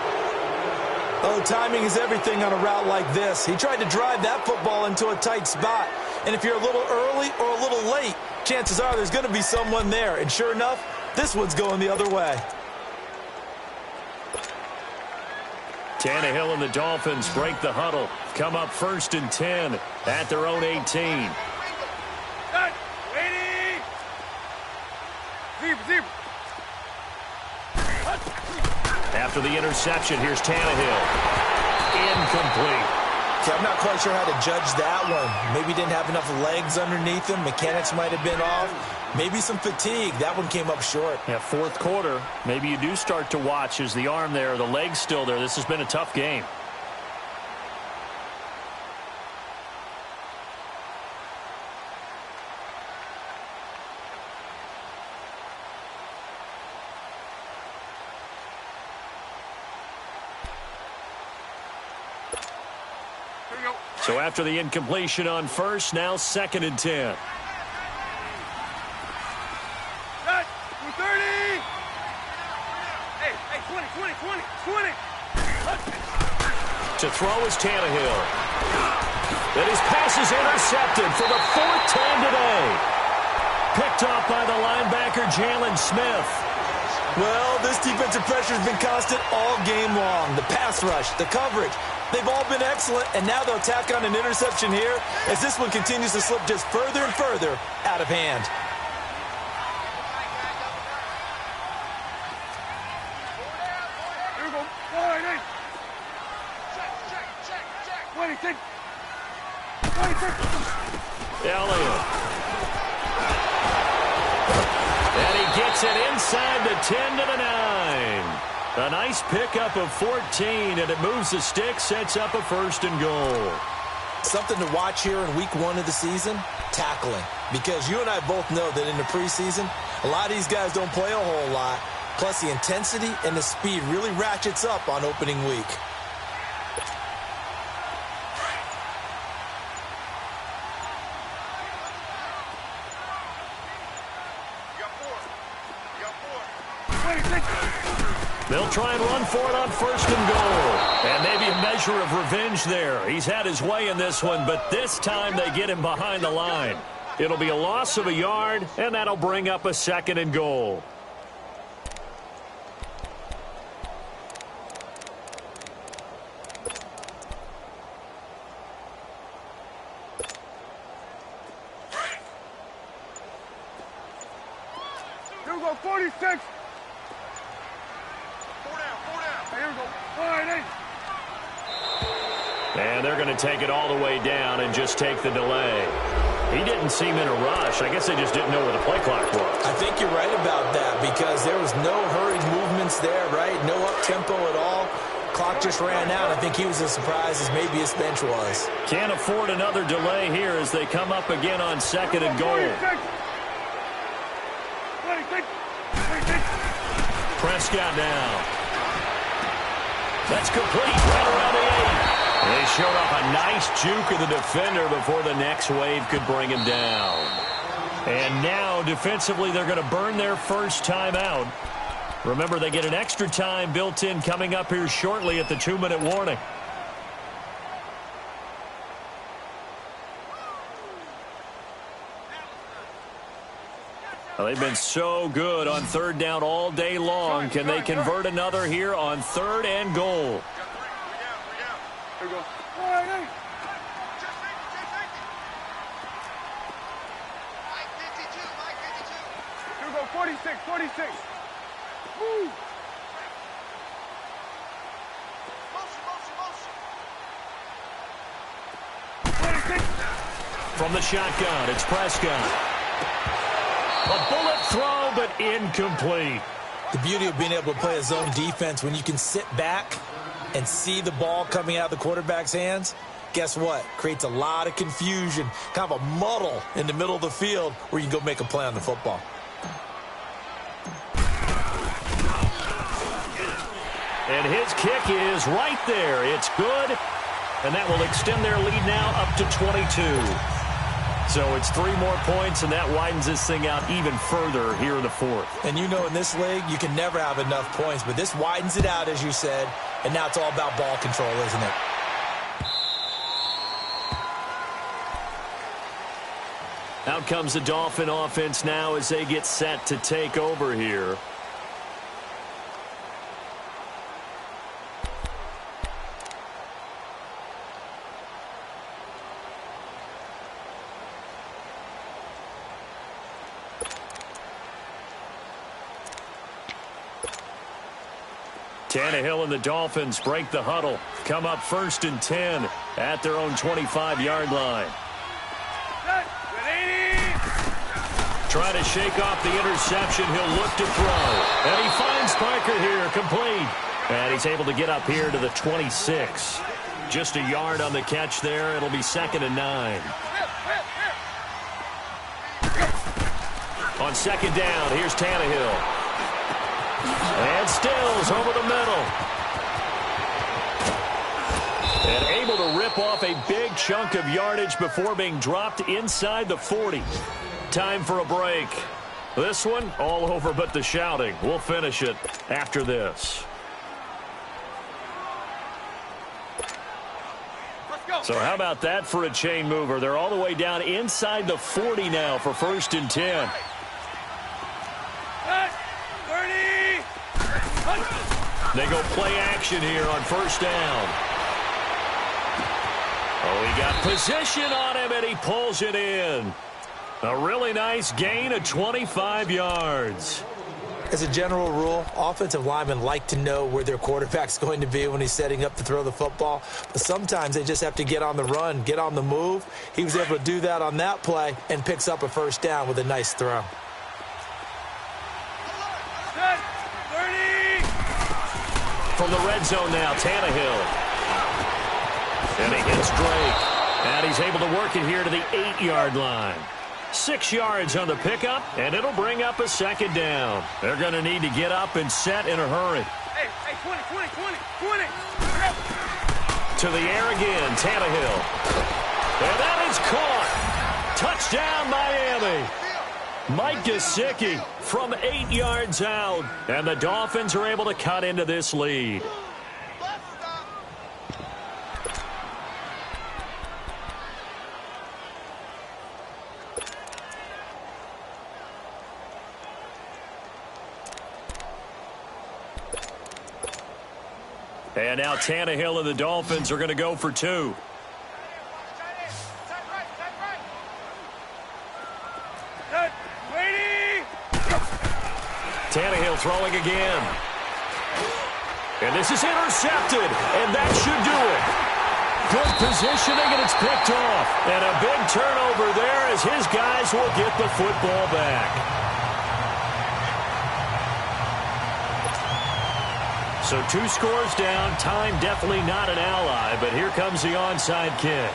Speaker 2: Oh, timing is everything on a route like this. He tried to drive that football into a tight spot. And if you're a little early or a little late, chances are there's going to be someone there. And sure enough, this one's going the other way.
Speaker 1: Tannehill and the Dolphins break the huddle. Come up 1st and 10 at their own 18. After the interception, here's Tannehill. Incomplete.
Speaker 2: Okay, I'm not quite sure how to judge that one. Maybe didn't have enough legs underneath him. Mechanics might have been off. Maybe some fatigue. That one came up short.
Speaker 1: Yeah, 4th quarter. Maybe you do start to watch as the arm there, the leg's still there. This has been a tough game. So after the incompletion on 1st, now 2nd and 10. To throw is Tannehill. And his pass is intercepted for the 4th time today. Picked off by the linebacker, Jalen Smith.
Speaker 2: Well, this defensive pressure has been constant all game long. The pass rush, the coverage, they've all been excellent, and now they'll tack on an interception here as this one continues to slip just further and further out of hand.
Speaker 1: Elliott. And he gets it inside the 10 to the 9. A nice pickup of 14, and it moves the stick, sets up a 1st and goal.
Speaker 2: Something to watch here in week 1 of the season, tackling. Because you and I both know that in the preseason, a lot of these guys don't play a whole lot. Plus, the intensity and the speed really ratchets up on opening week.
Speaker 1: They'll try and run for it on 1st and goal. And maybe a measure of revenge there. He's had his way in this one, but this time they get him behind the line. It'll be a loss of a yard, and that'll bring up a 2nd and goal.
Speaker 3: Here we go, 46.
Speaker 1: And they're going to take it all the way down and just take the delay. He didn't seem in a rush. I guess they just didn't know where the play clock was.
Speaker 2: I think you're right about that because there was no hurried movements there, right? No up-tempo at all. Clock just ran out. I think he was as surprised as maybe his bench was.
Speaker 1: Can't afford another delay here as they come up again on 2nd and goal. Prescott down. That's complete right around the 8. They showed off a nice juke of the defender before the next wave could bring him down. And now, defensively, they're going to burn their 1st time out. Remember, they get an extra time built in coming up here shortly at the 2-minute warning. Well, they've been so good on 3rd down all day long. Can they convert another here on 3rd and goal?
Speaker 3: Here we go. Here we go, 46, 46. Woo!
Speaker 1: From the shotgun, it's Prescott. A bullet throw, but incomplete.
Speaker 2: The beauty of being able to play a zone defense when you can sit back and see the ball coming out of the quarterback's hands, guess what? Creates a lot of confusion, kind of a muddle in the middle of the field where you can go make a play on the football.
Speaker 1: And his kick is right there. It's good. And that will extend their lead now up to 22. So it's 3 more points, and that widens this thing out even further here in the fourth.
Speaker 2: And you know in this league, you can never have enough points, but this widens it out, as you said, and now it's all about ball control, isn't it?
Speaker 1: Out comes the Dolphin offense now as they get set to take over here. Tannehill and the Dolphins break the huddle. Come up 1st and 10 at their own 25-yard line. Trying to shake off the interception. He'll look to throw. And he finds Parker here, complete. And he's able to get up here to the 26. Just a yard on the catch there. It'll be 2nd and 9. On 2nd down, here's Tannehill. And Stills over the middle. And able to rip off a big chunk of yardage before being dropped inside the 40. Time for a break. This one, all over but the shouting. We'll finish it after this. So how about that for a chain mover? They're all the way down inside the 40 now for 1st and 10. They go play action here on 1st down. Oh, he got position on him, and he pulls it in. A really nice gain of 25 yards.
Speaker 2: As a general rule, offensive linemen like to know where their quarterback's going to be when he's setting up to throw the football. But sometimes they just have to get on the run, get on the move. He was able to do that on that play and picks up a 1st down with a nice throw.
Speaker 1: From the red zone now, Tannehill. And he hits Drake. And he's able to work it here to the 8-yard line. 6 yards on the pickup, and it'll bring up a 2nd down. They're going to need to get up and set in a hurry.
Speaker 3: Hey, 20.
Speaker 1: To the air again, Tannehill. And that is caught. Touchdown, Miami. Mike Gesicki from 8 yards out. And the Dolphins are able to cut into this lead. And now Tannehill and the Dolphins are going to go for 2. Tannehill throwing again. And this is intercepted, and that should do it. Good positioning, and it's picked off. And a big turnover there as his guys will get the football back. So 2 scores down. Time definitely not an ally, but here comes the onside kick.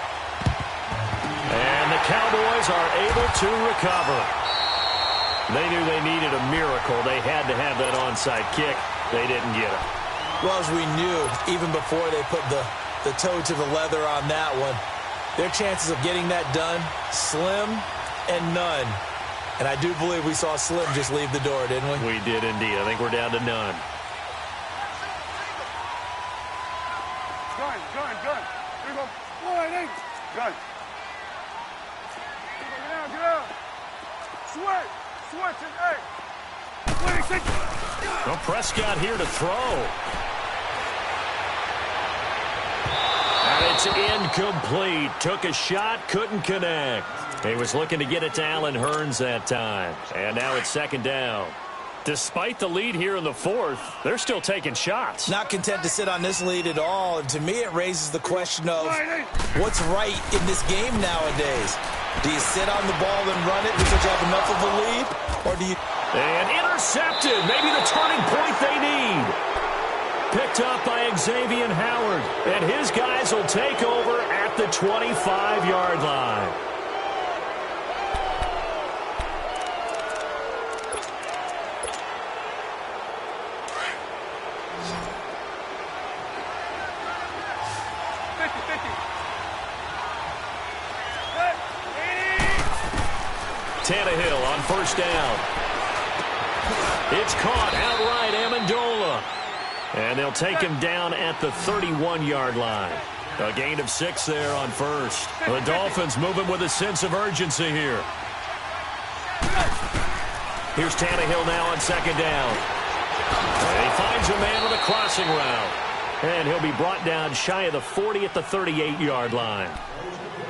Speaker 1: And the Cowboys are able to recover. They knew they needed a miracle. They had to have that onside kick. They didn't get it.
Speaker 2: Well, as we knew, even before they put the toe to the leather on that one, their chances of getting that done, slim and none. And I do believe we saw Slim just leave the door, didn't we?
Speaker 1: We did indeed. I think we're down to none.
Speaker 3: Gun. Here we go. 1, 8. Gun. Get out. Switch it, 26.
Speaker 1: Well, Prescott here to throw. And it's incomplete. Took a shot, couldn't connect. He was looking to get it to Allen Hurns that time. And now it's 2nd down. Despite the lead here in the 4th, they're still taking shots.
Speaker 2: Not content to sit on this lead at all. And to me, it raises the question of what's right in this game nowadays. Do you sit on the ball and run it because you have enough of a lead? Or do you...
Speaker 1: And intercepted. Maybe the turning point they need. Picked up by Xavier Howard. And his guys will take over at the 25-yard line. Tannehill on first down. It's caught outright, Amendola. And they'll take him down at the 31-yard line. A gain of 6 there on first. The Dolphins moving with a sense of urgency here. Here's Tannehill now on second down. And he finds a man with a crossing route. And he'll be brought down shy of the 40 at the 38-yard line.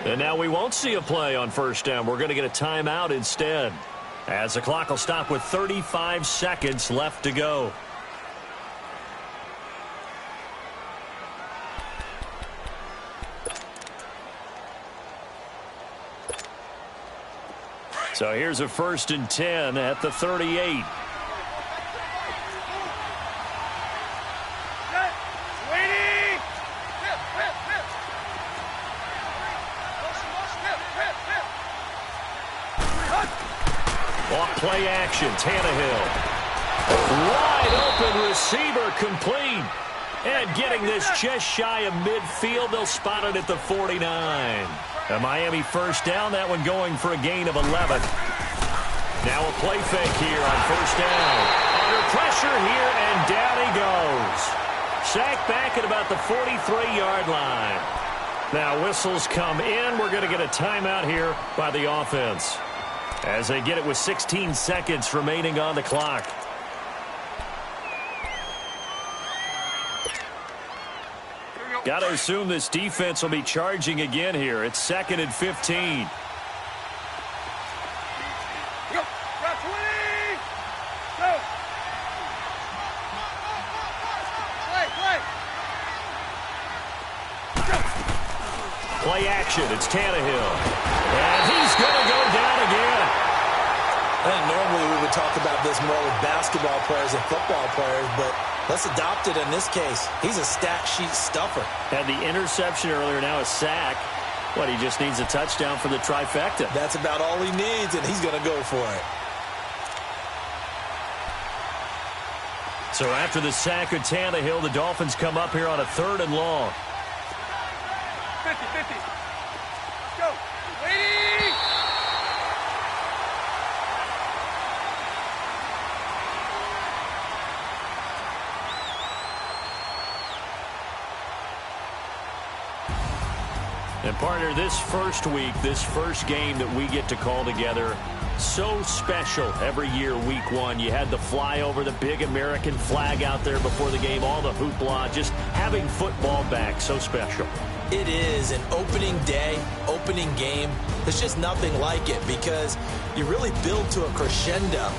Speaker 1: And now we won't see a play on first down. We're going to get a timeout instead, as the clock will stop with 35 seconds left to go. So here's a 1st and 10 at the 38. Play action, Tannehill. Wide open receiver complete. And getting this just shy of midfield, they'll spot it at the 49. A Miami first down, that one going for a gain of 11. Now a play fake here on first down. Under pressure here, and down he goes. Sacked back at about the 43-yard line. Now whistles come in. We're going to get a timeout here by the offense, as they get it with 16 seconds remaining on the clock. Got to assume this defense will be charging again here. It's 2nd and 15. Play action. It's Tannehill. And he's going to go down again.
Speaker 2: And normally we would talk about this more with basketball players and football players, but let's adopt it in this case. He's a stat sheet stuffer.
Speaker 1: Had the interception earlier, now a sack. What, he just needs a touchdown for the trifecta.
Speaker 2: That's about all he needs, and he's going to go for it.
Speaker 1: So after the sack of Tannehill, the Dolphins come up here on a 3rd and long.
Speaker 3: 50-50. Go. Waiting.
Speaker 1: And partner, this first week, this first game that we get to call together, so special every year, week 1. You had the flyover, the big American flag out there before the game, all the hoopla, just having football back, so special.
Speaker 2: It is an opening day, opening game. There's just nothing like it because you really build to a crescendo.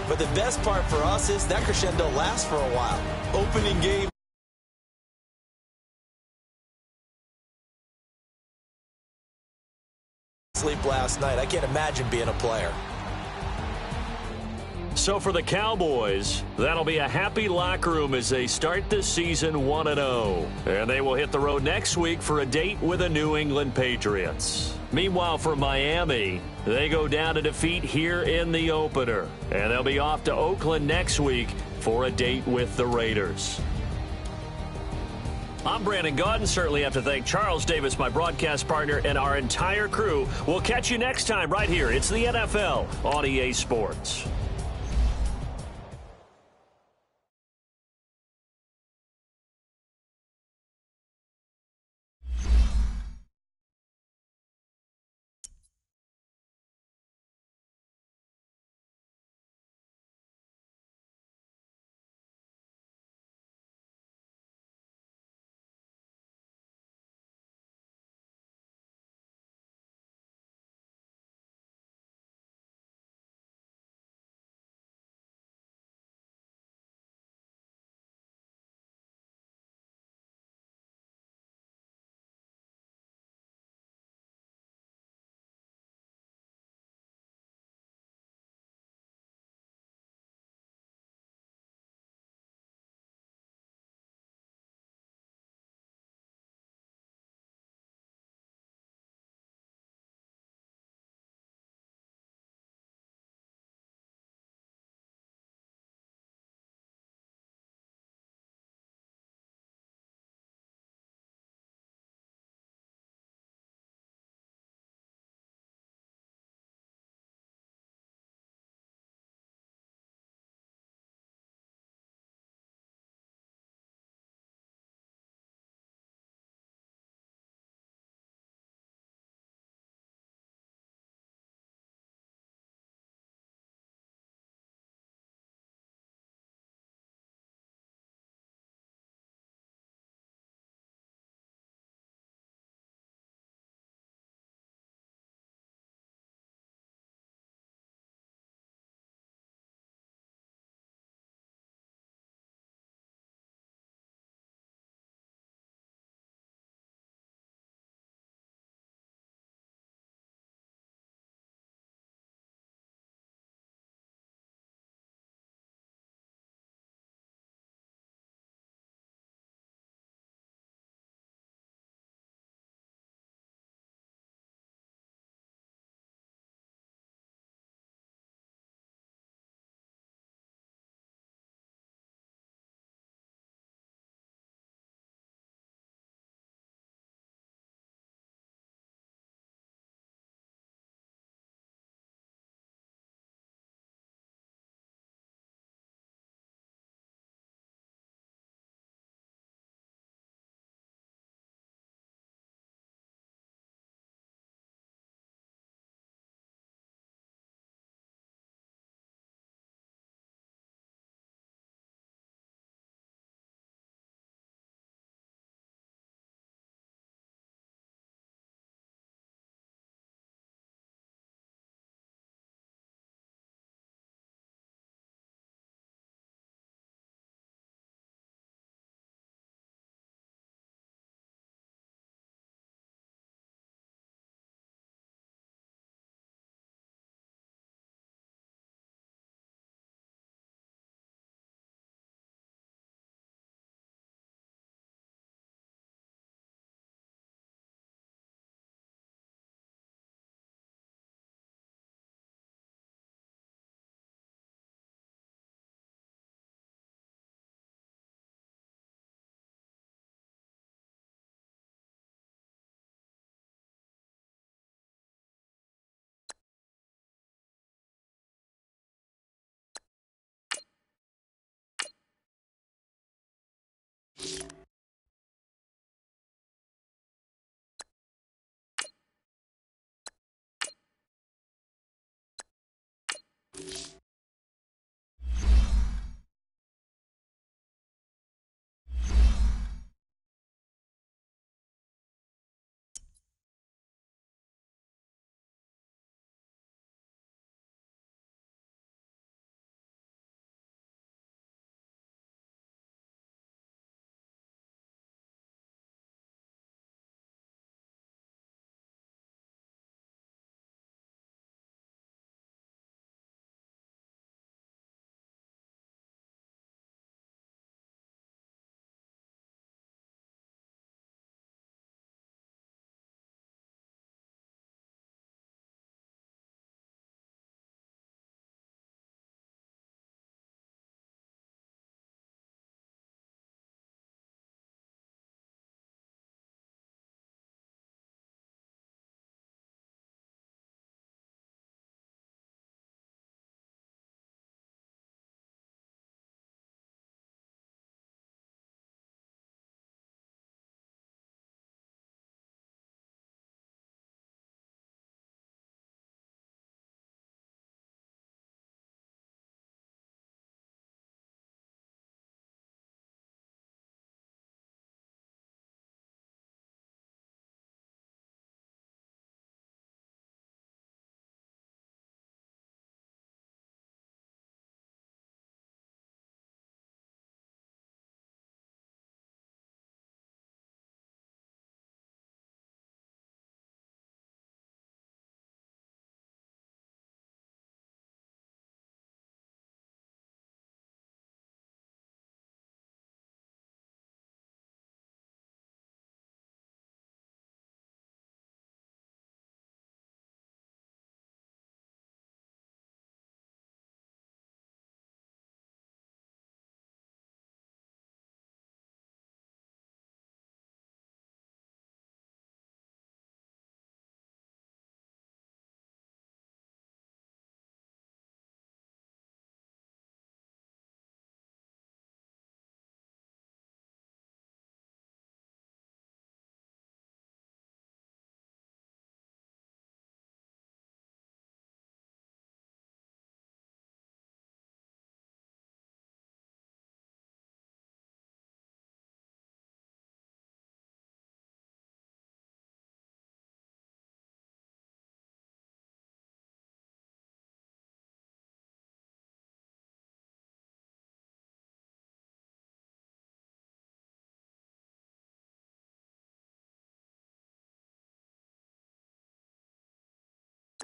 Speaker 2: But the best part for us is that crescendo lasts for a while. Opening game. Sleep last night. I can't imagine being a player.
Speaker 1: So for the Cowboys, that'll be a happy locker room as they start this season 1-0. And they will hit the road next week for a date with the New England Patriots. Meanwhile, for Miami, they go down to defeat here in the opener. And they'll be off to Oakland next week for a date with the Raiders. I'm Brandon Gaudin. Certainly have to thank Charles Davis, my broadcast partner, and our entire crew. We'll catch you next time right here. It's the NFL on EA Sports.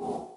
Speaker 5: you